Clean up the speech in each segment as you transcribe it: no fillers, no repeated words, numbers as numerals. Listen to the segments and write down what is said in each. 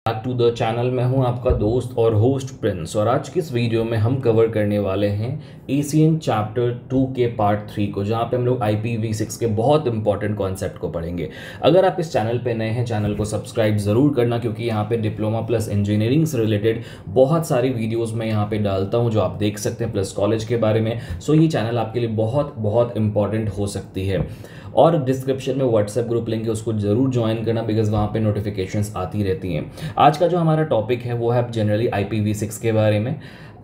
Back to the channel. मैं हूं आपका दोस्त और होस्ट प्रिंस, और आज की इस वीडियो में हम कवर करने वाले हैं एसीएन चैप्टर 2 के पार्ट 3 को, जहां पे हम लोग IPv6 के बहुत इंपॉर्टेंट कॉन्सेप्ट को पढ़ेंगे। अगर आप इस चैनल पे नए हैं, चैनल को सब्सक्राइब ज़रूर करना, क्योंकि यहाँ पे डिप्लोमा प्लस इंजीनियरिंग से रिलेटेड बहुत सारी वीडियोज़ मैं यहाँ पर डालता हूँ जो आप देख सकते हैं, प्लस कॉलेज के बारे में। सो ये चैनल आपके लिए बहुत बहुत इंपॉर्टेंट हो सकती है। और डिस्क्रिप्शन में व्हाट्सएप ग्रुप लिंक है, उसको जरूर ज्वाइन करना, बिकॉज वहाँ पे नोटिफिकेशंस आती रहती हैं। आज का जो हमारा टॉपिक है वो है जनरली IPv6 के बारे में।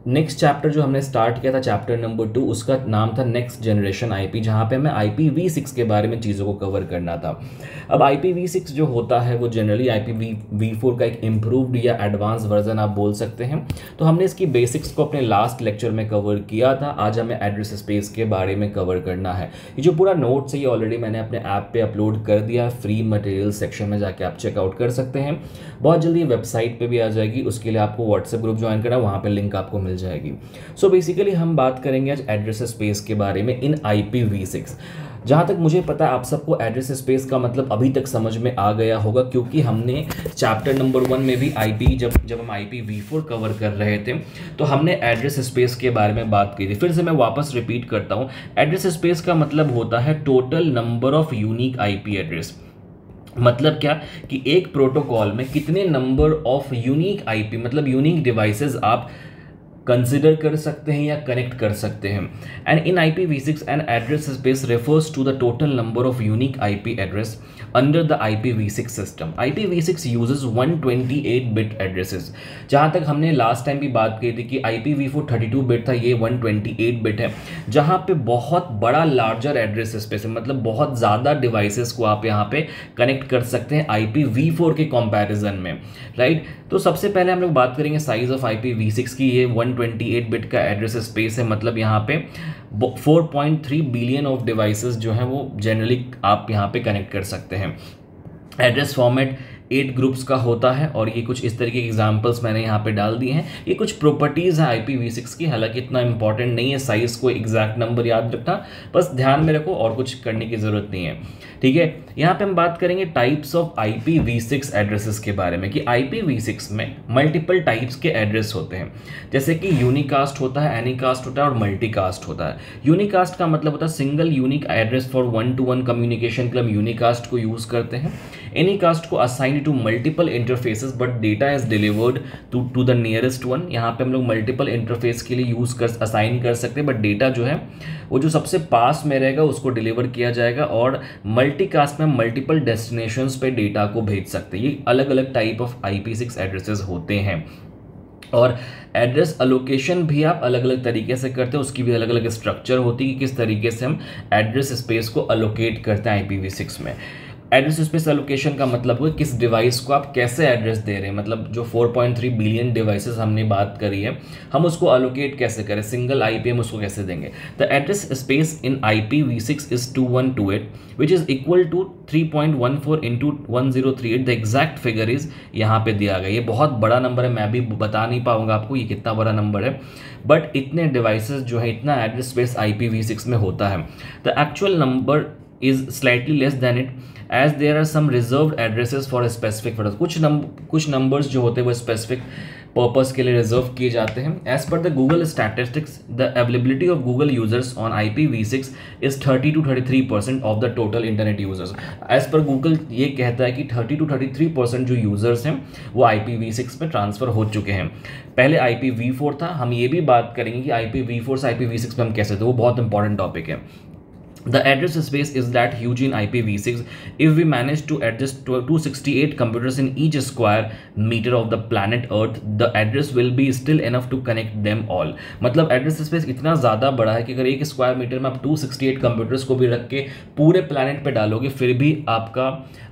नेक्स्ट चैप्टर जो हमने स्टार्ट किया था, चैप्टर नंबर 2, उसका नाम था नेक्स्ट जनरेशन IP, जहाँ पे हमें IPv6 के बारे में चीज़ों को कवर करना था। अब IPv6 जो होता है वो जनरली IPv4 का एक इम्प्रूव्ड या एडवांस वर्जन आप बोल सकते हैं। तो हमने इसकी बेसिक्स को अपने लास्ट लेक्चर में कवर किया था। आज हमें एड्रेस स्पेस के बारे में कवर करना है। ये जो पूरा नोट्स है ये ऑलरेडी मैंने अपने ऐप पे अपलोड कर दिया है, फ्री मटेरियल सेक्शन में जाके आप चेकआउट कर सकते हैं। बहुत जल्दी वेबसाइट पे भी आ जाएगी, उसके लिए आपको व्हाट्सएप ग्रुप ज्वाइन करना, वहाँ पे लिंक आपको मिल जाएगी। सो बेसिकली हम बात करेंगे आज एड्रेस स्पेस के बारे में इन IPv6। जहाँ तक मुझे पता है आप सबको एड्रेस स्पेस का मतलब अभी तक समझ में आ गया होगा, क्योंकि हमने चैप्टर नंबर 1 में भी जब हम IPv4 कवर कर रहे थे तो हमने एड्रेस स्पेस के बारे में बात की थी। फिर से मैं वापस रिपीट करता हूँ, एड्रेस स्पेस का मतलब होता है total number of unique IP address. मतलब क्या कि एक प्रोटोकॉल में कितने नंबर ऑफ यूनिक IP मतलब यूनिक डिवाइसेस आप कंसिडर कर सकते हैं या कनेक्ट कर सकते हैं। And in IPv6 an address space refers to the total number of unique IP address under the IPv6 system. IPv6 uses 128 bit addresses. जहां तक हमने लास्ट टाइम भी बात की थी कि IPv4 32 बिट था, ये 128 बिट है, जहां पे बहुत बड़ा लार्जर एड्रेस स्पेस है, मतलब बहुत ज़्यादा डिवाइसेस को आप यहाँ पे कनेक्ट कर सकते हैं IPv4 के कंपैरिजन में, राइट। तो सबसे पहले हम लोग बात करेंगे साइज ऑफ IPv6 की। ये 128 बिट का एड्रेस स्पेस है, मतलब यहाँ पे 4.3 बिलियन ऑफ डिवाइसेस जो हैं वो जनरली आप यहाँ पे कनेक्ट कर सकते हैं। एड्रेस फॉर्मेट 8 ग्रुप्स का होता है, और ये कुछ इस तरीके के एग्जांपल्स मैंने यहाँ पे डाल दिए हैं। ये कुछ प्रॉपर्टीज़ हैं IPv6 की, हालांकि इतना इंपॉर्टेंट नहीं है साइज़ को एग्जैक्ट नंबर याद रखना, बस ध्यान में रखो और कुछ करने की ज़रूरत नहीं है, ठीक है। यहाँ पे हम बात करेंगे टाइप्स ऑफ IPv6 एड्रेसेस के बारे में, कि IPv6 में मल्टीपल टाइप्स के एड्रेस होते हैं। जैसे कि यूनिकास्ट होता है, एनीकास्ट होता है और मल्टीकास्ट होता है। यूनिकास्ट का मतलब होता है single unique address for 1-to-1 communication के लिए हम यूनिकास्ट को यूज़ करते हैं। एनीकास्ट को assign to multiple interfaces but data is delivered to the nearest one. यहाँ पे हम लोग मल्टीपल इंटरफेस के लिए यूज़ कर असाइन कर सकते हैं, बट डेटा जो है वो जो सबसे पास में रहेगा उसको डिलीवर किया जाएगा। और मल्टीकास्ट में मल्टीपल डेस्टिनेशंस पे डेटा को भेज सकते हैं। ये अलग अलग टाइप ऑफ IP6 एड्रेसेस होते हैं। और एड्रेस अलोकेशन भी आप अलग अलग तरीके से करते हैं, उसकी भी अलग अलग स्ट्रक्चर होती है कि किस तरीके से हम एड्रेस स्पेस को अलोकेट करते हैं IPv6 में। एड्रेस स्पेस एलोकेशन का मतलब है किस डिवाइस को आप कैसे एड्रेस दे रहे हैं, मतलब जो 4.3 बिलियन डिवाइसेस हमने बात करी है, हम उसको अलोकेट कैसे करें, सिंगल IP हम उसको कैसे देंगे। The address space in IPv6 is 2128 which is equal to 3.14 into 1038। The exact figure is यहाँ पे दिया गया। ये बहुत बड़ा नंबर है, मैं भी बता नहीं पाऊंगा आपको ये कितना बड़ा नंबर है, बट इतने डिवाइसेस जो है, इतना एड्रेस स्पेस IPv6 में होता है। The actual number is slightly less than it as there are some reserved addresses for a specific purpose। कुछ नंबर्स जो होते हैं वो स्पेसिफिक पर्पस के लिए रिजर्व किए जाते हैं। As per the Google statistics the availability of Google users on IPv6 is 30 to 33% of the total internet users. As per Google ये कहता है कि 30 to 33% जो यूजर्स हैं वो IPv6 में ट्रांसफर हो चुके हैं। पहले IPv4 था, हम ये भी बात करेंगे कि IPv4 से IPv6 में हम कैसे थे, वो बहुत इंपॉर्टेंट टॉपिक है। The address space is that huge in IPv6 if we manage to adjust 268 computers in each square meter of the planet Earth, the address will be still enough to connect them all। मतलब address space इतना ज़्यादा बड़ा है कि अगर एक square metre में आप 268 कंप्यूटर्स को भी रख के पूरे प्लानट पे डालोगे फिर भी आपका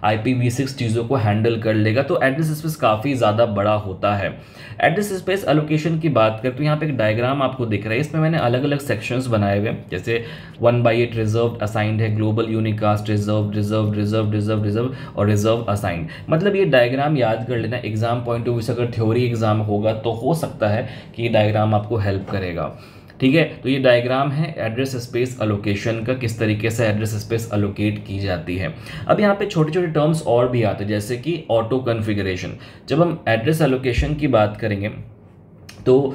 IPv6 चीज़ों को हैंडल कर लेगा। तो एड्रेस स्पेस काफ़ी ज़्यादा बड़ा होता है। एड्रेस स्पेस एलोकेशन की बात करें तो यहाँ पे एक डायग्राम आपको दिख रहा है, इसमें मैंने अलग अलग सेक्शंस बनाए हुए हैं, जैसे 1/8 रिजर्व असाइंड है, global unicast reserve reserve reserve reserve reserve और रिजर्व असाइंड। मतलब ये डायग्राम याद कर लेना, एग्जाम पॉइंट ऑफ व्यू से अगर थ्योरी एग्जाम होगा तो हो सकता है कि ये डायग्राम आपको हेल्प करेगा। ठीक है, तो ये डायग्राम है एड्रेस स्पेस अलोकेशन का, किस तरीके से एड्रेस स्पेस अलोकेट की जाती है। अब यहाँ पे छोटे छोटे टर्म्स और भी आते हैं, जैसे कि ऑटो कॉन्फ़िगरेशन। जब हम एड्रेस एलोकेशन की बात करेंगे तो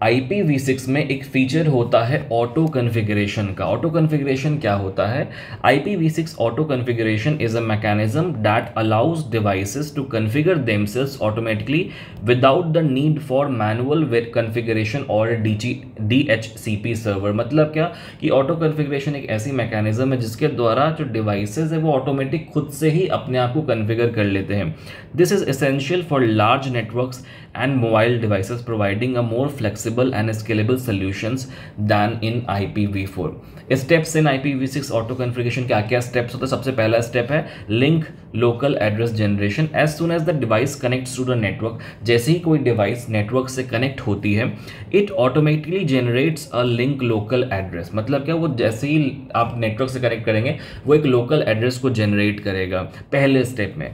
IPv6 में एक फीचर होता है ऑटो कॉन्फ़िगरेशन का। ऑटो कॉन्फ़िगरेशन क्या होता है? IPv6 auto configuration is a mechanism that allows devices to configure themselves automatically without the need for manual configuration और DHCP सर्वर। मतलब क्या कि ऑटो कॉन्फ़िगरेशन एक ऐसी मैकेनिज्म है जिसके द्वारा जो डिवाइसेस है वो ऑटोमेटिक खुद से ही अपने आप को कॉन्फ़िगर कर लेते हैं। This is essential for large networks and mobile devices, providing a more flexible and scalable solutions than in IPv4. Steps in IPv6 auto configuration क्या क्या स्टेप्स होते हैं? सबसे पहला स्टेप है link local address generation. As soon as the device connects to the network, जैसे ही कोई डिवाइस नेटवर्क से कनेक्ट होती है, it automatically generates a link local address. मतलब क्या, वो जैसे ही आप नेटवर्क से कनेक्ट करेंगे वो एक लोकल एड्रेस को जनरेट करेगा पहले स्टेप में।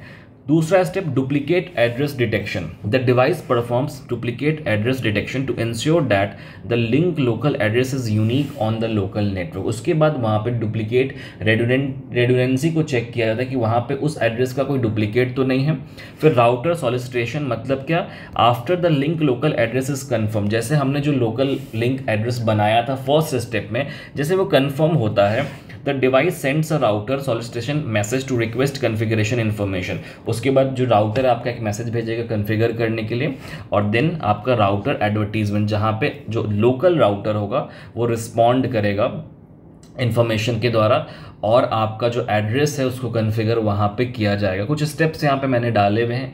दूसरा step duplicate address detection. The device performs duplicate address detection to ensure that the link local address is unique on the local network. उसके बाद वहाँ पे डुप्लीकेट रेडुडेंसी को चेक किया जाता है कि वहाँ पे उस एड्रेस का कोई डुप्लीकेट तो नहीं है। फिर राउटर सॉलिसिटेशन, मतलब क्या, after the link local address is confirm, जैसे हमने जो लोकल लिंक एड्रेस बनाया था फर्स्ट स्टेप में, जैसे वो कन्फर्म होता है, the device sends a router solicitation message to request configuration information. उसके बाद जो राउटर आपका एक मैसेज भेजेगा कॉन्फ़िगर करने के लिए, और देन आपका राउटर एडवर्टीजमेंट, जहाँ पे जो लोकल राउटर होगा वो रिस्पॉन्ड करेगा इन्फॉर्मेशन के द्वारा, और आपका जो एड्रेस है उसको कॉन्फ़िगर वहाँ पे किया जाएगा। कुछ स्टेप्स यहाँ पे मैंने डाले हुए हैं,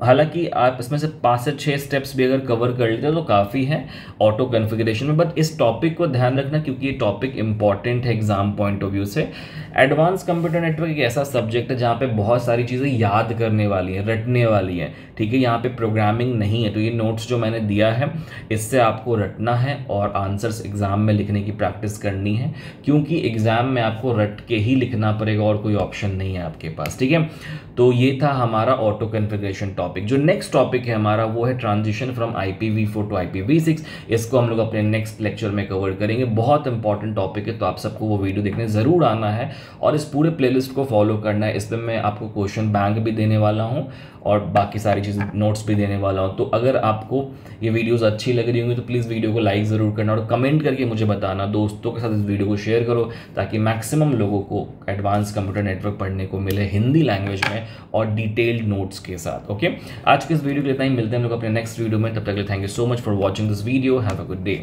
हालांकि आप इसमें से 5 से 6 स्टेप्स भी अगर कवर कर लेते हो तो काफ़ी है ऑटो कॉन्फ़िगरेशन में। बट इस टॉपिक को ध्यान रखना क्योंकि ये टॉपिक इंपॉर्टेंट है एग्जाम पॉइंट ऑफ व्यू से। एडवांस कंप्यूटर नेटवर्क एक ऐसा सब्जेक्ट है जहाँ पे बहुत सारी चीज़ें याद करने वाली हैं, रटने वाली हैं, ठीक है। यहाँ पे प्रोग्रामिंग नहीं है, तो ये नोट्स जो मैंने दिया है इससे आपको रटना है और आंसर्स एग्जाम में लिखने की प्रैक्टिस करनी है, क्योंकि एग्जाम में आपको रट के ही लिखना पड़ेगा और कोई ऑप्शन नहीं है आपके पास, ठीक है। तो ये था हमारा ऑटो कॉन्फ़िगरेशन टॉपिक। जो नेक्स्ट टॉपिक है हमारा वो है transition from IPv4 to IPv6। इसको हम लोग अपने नेक्स्ट लेक्चर में कवर करेंगे। बहुत इंपॉर्टेंट टॉपिक है, तो आप सबको वो वीडियो देखने ज़रूर आना है और इस पूरे प्लेलिस्ट को फॉलो करना है। इसमें मैं आपको क्वेश्चन बैंक भी देने वाला हूँ और बाकी सारी चीज़ें नोट्स भी देने वाला हूँ। तो अगर आपको ये वीडियोस अच्छी लग रही होंगी तो प्लीज़ वीडियो को लाइक ज़रूर करना और कमेंट करके मुझे बताना। दोस्तों के साथ इस वीडियो को शेयर करो ताकि मैक्सिमम लोगों को एडवांस कंप्यूटर नेटवर्क पढ़ने को मिले हिंदी लैंग्वेज में और डिटेल्ड नोट्स के साथ। ओके, आज के इस वीडियो के लिए इतना ही, मिलते हैं हम लोग अपने नेक्स्ट वीडियो में। तब तक के लिए thank you so much for watching this video. Have a good day.